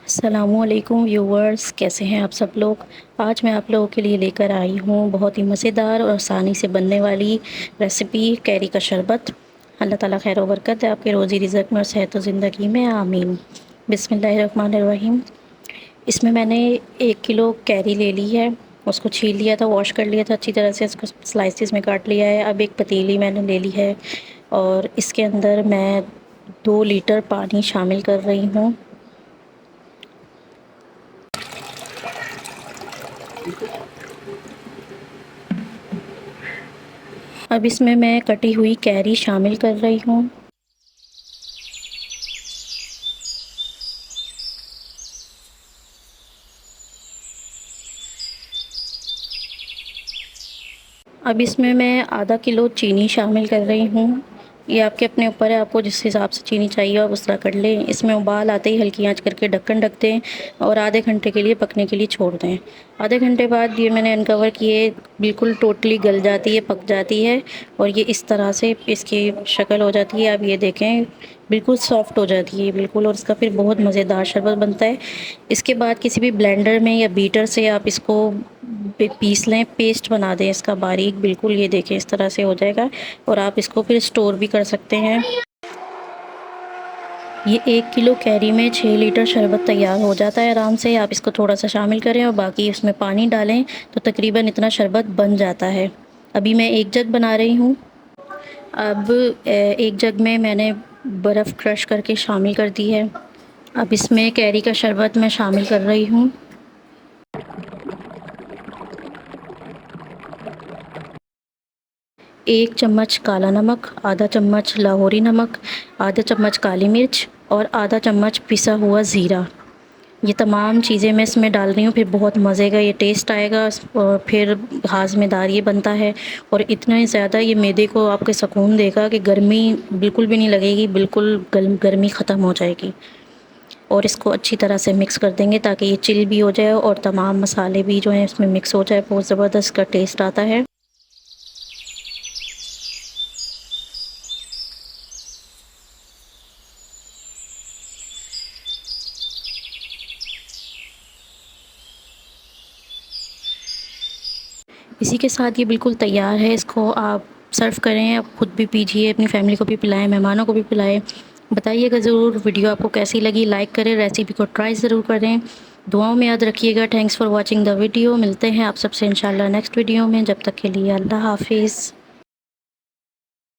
अस्सलामुअलैकुम व्यूवर्स, कैसे हैं आप सब लोग। आज मैं आप लोगों के लिए लेकर आई हूँ बहुत ही मज़ेदार और आसानी से बनने वाली रेसिपी कैरी का शरबत। अल्लाह ताला खैर व बरकत है आपके रोज़ी रिज़्क में और सेहत व ज़िंदगी में, आमीन। बिस्मिल्लाहिर्रहमानिर्रहीम। इसमें मैंने 1 किलो कैरी ले ली है। उसको छील लिया था, वॉश कर लिया था अच्छी तरह से, इसको स्लाइसेस में काट लिया है। अब एक पतीली मैंने ले ली है और इसके अंदर मैं 2 लीटर पानी शामिल कर रही हूँ। अब इसमें मैं कटी हुई कैरी शामिल कर रही हूँ। अब इसमें मैं आधा किलो चीनी शामिल कर रही हूँ। ये आपके अपने ऊपर है, आपको जिस हिसाब से चीनी चाहिए आप उस तरह कर लें। इसमें उबाल आते ही हल्की आंच करके ढक्कन ढक दें और आधे घंटे के लिए पकने के लिए छोड़ दें। आधे घंटे बाद ये मैंने अनकवर किए, बिल्कुल टोटली गल जाती है, पक जाती है और ये इस तरह से इसकी शक्ल हो जाती है। आप ये देखें, बिल्कुल सॉफ्ट हो जाती है बिल्कुल, और इसका फिर बहुत मज़ेदार शरबत बनता है। इसके बाद किसी भी ब्लेंडर में या बीटर से आप इसको पीस लें, पेस्ट बना दें इसका बारीक, बिल्कुल ये देखें इस तरह से हो जाएगा और आप इसको फिर स्टोर भी कर सकते हैं। ये 1 किलो कैरी में 6 लीटर शरबत तैयार हो जाता है आराम से। आप इसको थोड़ा सा शामिल करें और बाकी उसमें पानी डालें तो तकरीबन इतना शरबत बन जाता है। अभी मैं 1 जग बना रही हूँ। अब 1 जग में मैंने बर्फ़ क्रश करके शामिल कर दी है। अब इसमें कैरी का शरबत मैं शामिल कर रही हूँ। एक चम्मच काला नमक, आधा चम्मच लाहौरी नमक, आधा चम्मच काली मिर्च और आधा चम्मच पिसा हुआ ज़ीरा। ये तमाम चीज़ें मैं इसमें डाल रही हूँ, फिर बहुत मज़े का ये टेस्ट आएगा और फिर हाज़मेदार ये बनता है और इतना ही ज़्यादा ये मैदे को आपके सुकून देगा कि गर्मी बिल्कुल भी नहीं लगेगी, बिल्कुल गर्मी ख़त्म हो जाएगी। और इसको अच्छी तरह से मिक्स कर देंगे ताकि ये चिल भी हो जाए और तमाम मसाले भी जो हैं इसमें मिक्स हो जाए, बहुत ज़बरदस्त का टेस्ट आता है। इसी के साथ ये बिल्कुल तैयार है, इसको आप सर्व करें, आप ख़ुद भी पीजिए, अपनी फैमिली को भी पिलाएं, मेहमानों को भी पिलाएं। बताइएगा ज़रूर वीडियो आपको कैसी लगी, लाइक करें, रेसिपी को ट्राई ज़रूर करें, दुआओं में याद रखिएगा। Thanks for watching the video. मिलते हैं आप सबसे इंशाल्लाह नेक्स्ट वीडियो में, जब तक के लिए अल्लाह हाफिज़।